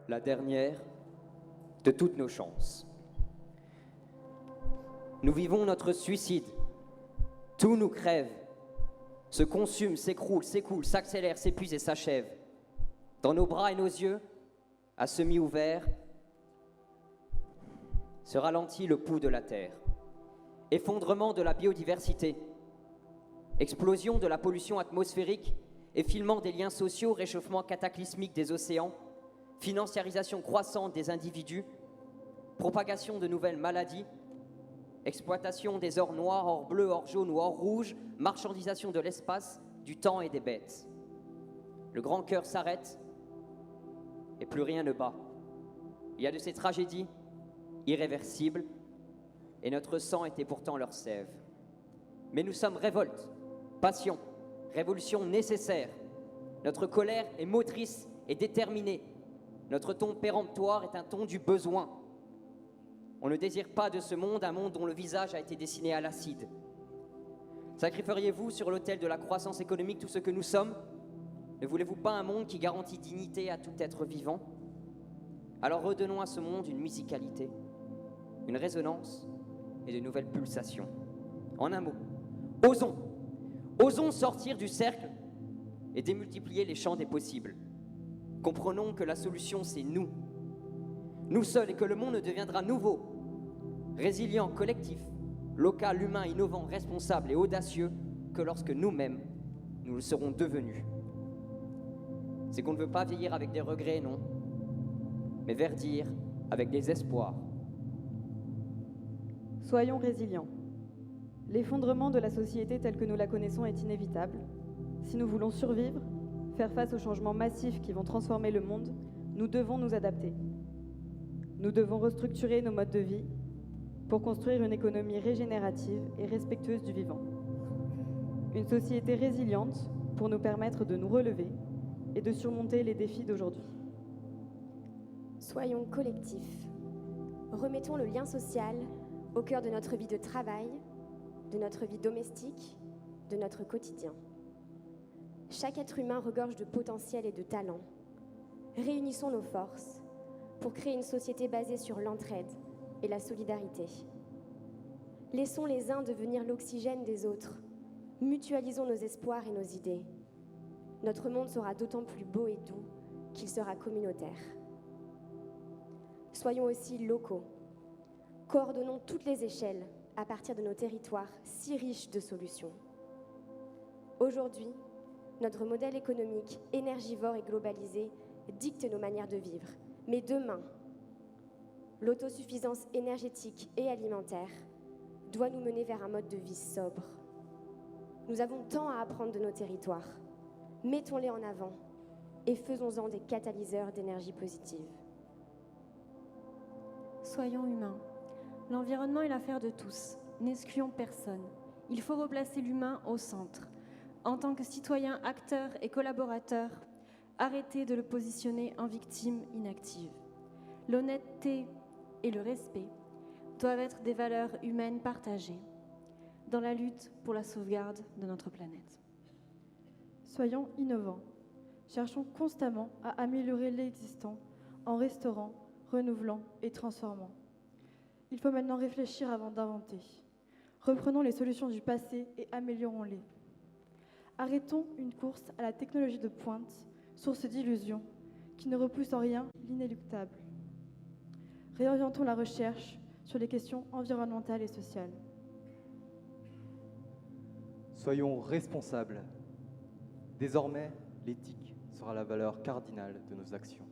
la dernière de toutes nos chances. Nous vivons notre suicide. Tout nous crève, se consume, s'écroule, s'écoule, s'accélère, s'épuise et s'achève. Dans nos bras et nos yeux, à semi ouverts, se ralentit le pouls de la terre. Effondrement de la biodiversité, explosion de la pollution atmosphérique, effilement des liens sociaux, réchauffement cataclysmique des océans, financiarisation croissante des individus, propagation de nouvelles maladies, exploitation des ors noirs, ors bleus, ors jaunes ou ors rouges, marchandisation de l'espace, du temps et des bêtes. Le grand cœur s'arrête et plus rien ne bat. Il y a de ces tragédies irréversibles et notre sang était pourtant leur sève. Mais nous sommes révolte, passion, révolution nécessaire. Notre colère est motrice et déterminée. Notre ton péremptoire est un ton du besoin. On ne désire pas de ce monde, un monde dont le visage a été dessiné à l'acide. Sacrifieriez-vous sur l'autel de la croissance économique tout ce que nous sommes? Ne voulez-vous pas un monde qui garantit dignité à tout être vivant? Alors redonnons à ce monde une musicalité, une résonance et de nouvelles pulsations. En un mot, osons! Osons sortir du cercle et démultiplier les champs des possibles. Comprenons que la solution, c'est nous. Nous seuls, et que le monde ne deviendra nouveau, résilient, collectif, local, humain, innovant, responsable et audacieux que lorsque nous-mêmes, nous le serons devenus. C'est qu'on ne veut pas vieillir avec des regrets, non, mais verdir avec des espoirs. Soyons résilients. L'effondrement de la société telle que nous la connaissons est inévitable. Si nous voulons survivre, faire face aux changements massifs qui vont transformer le monde, nous devons nous adapter. Nous devons restructurer nos modes de vie pour construire une économie régénérative et respectueuse du vivant. Une société résiliente pour nous permettre de nous relever et de surmonter les défis d'aujourd'hui. Soyons collectifs. Remettons le lien social au cœur de notre vie de travail, de notre vie domestique, de notre quotidien. Chaque être humain regorge de potentiel et de talent. Réunissons nos forces pour créer une société basée sur l'entraide et la solidarité. Laissons les uns devenir l'oxygène des autres. Mutualisons nos espoirs et nos idées. Notre monde sera d'autant plus beau et doux qu'il sera communautaire. Soyons aussi locaux. Coordonnons toutes les échelles à partir de nos territoires si riches de solutions. Aujourd'hui, notre modèle économique énergivore et globalisé dicte nos manières de vivre. Mais demain, l'autosuffisance énergétique et alimentaire doit nous mener vers un mode de vie sobre. Nous avons tant à apprendre de nos territoires. Mettons-les en avant et faisons-en des catalyseurs d'énergie positive. Soyons humains. L'environnement est l'affaire de tous. N'excluons personne. Il faut replacer l'humain au centre. En tant que citoyen, acteur et collaborateur, arrêtez de le positionner en victime inactive. L'honnêteté et le respect doivent être des valeurs humaines partagées dans la lutte pour la sauvegarde de notre planète. Soyons innovants. Cherchons constamment à améliorer l'existant en restaurant, renouvelant et transformant. Il faut maintenant réfléchir avant d'inventer. Reprenons les solutions du passé et améliorons-les. Arrêtons une course à la technologie de pointe, source d'illusions, qui ne repousse en rien l'inéluctable. Réorientons la recherche sur les questions environnementales et sociales. Soyons responsables. Désormais, l'éthique sera la valeur cardinale de nos actions.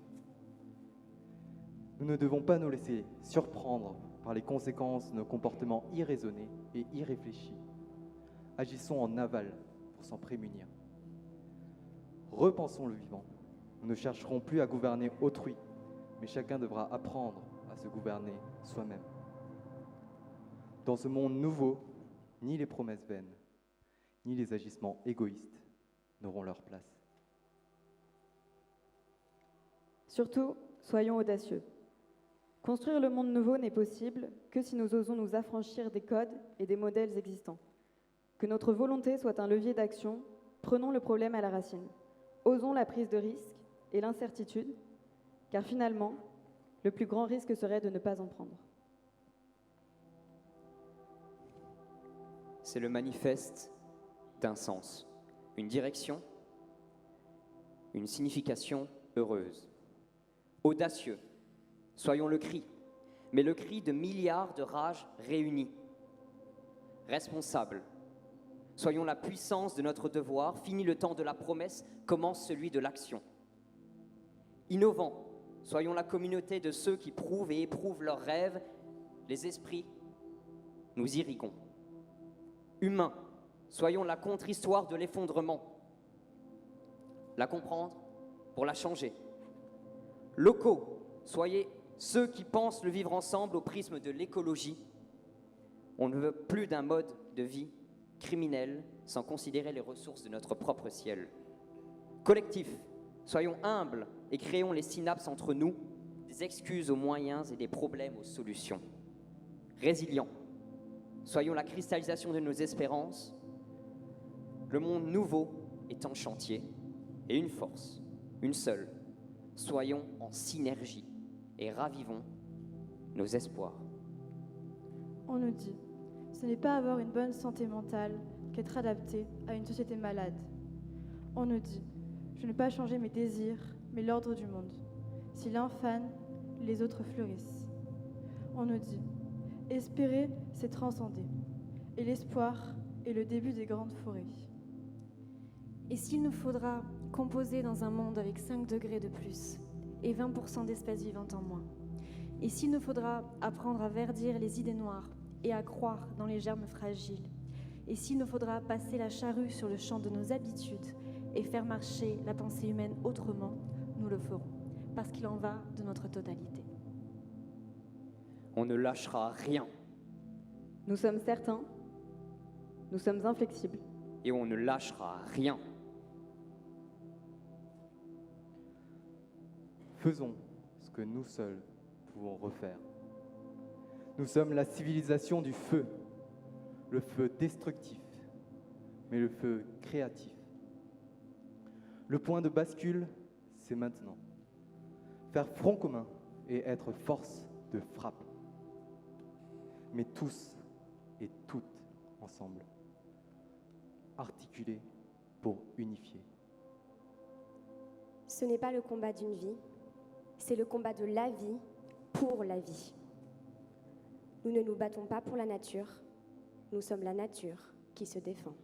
Nous ne devons pas nous laisser surprendre par les conséquences de nos comportements irraisonnés et irréfléchis. Agissons en aval pour s'en prémunir. Repensons le vivant. Nous ne chercherons plus à gouverner autrui, mais chacun devra apprendre à se gouverner soi-même. Dans ce monde nouveau, ni les promesses vaines, ni les agissements égoïstes n'auront leur place. Surtout, soyons audacieux. Construire le monde nouveau n'est possible que si nous osons nous affranchir des codes et des modèles existants. Que notre volonté soit un levier d'action, prenons le problème à la racine. Osons la prise de risque et l'incertitude, car finalement, le plus grand risque serait de ne pas en prendre. C'est le manifeste d'un sens, une direction, une signification heureuse. Audacieux, soyons le cri, mais le cri de milliards de rages réunies. Responsable, soyons la puissance de notre devoir, fini le temps de la promesse, commence celui de l'action. Innovant, soyons la communauté de ceux qui prouvent et éprouvent leurs rêves, les esprits, nous irriguons. Humain, soyons la contre-histoire de l'effondrement. La comprendre pour la changer. Locaux, soyez ceux qui pensent le vivre ensemble au prisme de l'écologie. On ne veut plus d'un mode de vie criminel sans considérer les ressources de notre propre ciel. Collectif, soyons humbles et créons les synapses entre nous, des excuses aux moyens et des problèmes aux solutions. Résilients, soyons la cristallisation de nos espérances. Le monde nouveau est en chantier et une force, une seule. Soyons en synergie et ravivons nos espoirs. On nous dit, ce n'est pas avoir une bonne santé mentale qu'être adapté à une société malade. On nous dit, je ne pas changer mes désirs, mais l'ordre du monde. Si l'un fane, les autres fleurissent. On nous dit, espérer, c'est transcender. Et l'espoir est le début des grandes forêts. Et s'il nous faudra composer dans un monde avec 5 degrés de plus et 20% d'espèces vivantes en moins, et s'il nous faudra apprendre à verdir les idées noires et à croire dans les germes fragiles, et s'il nous faudra passer la charrue sur le champ de nos habitudes et faire marcher la pensée humaine autrement, nous le ferons, parce qu'il en va de notre totalité. On ne lâchera rien Nous sommes certains, nous sommes inflexibles. et on ne lâchera rien. Faisons ce que nous seuls pouvons refaire. Nous sommes la civilisation du feu, le feu destructif, mais le feu créatif. Le point de bascule, c'est maintenant. Faire front commun et être force de frappe. Mais tous et toutes ensemble, articulés pour unifier. Ce n'est pas le combat d'une vie, c'est le combat de la vie pour la vie. Nous ne nous battons pas pour la nature, nous sommes la nature qui se défend.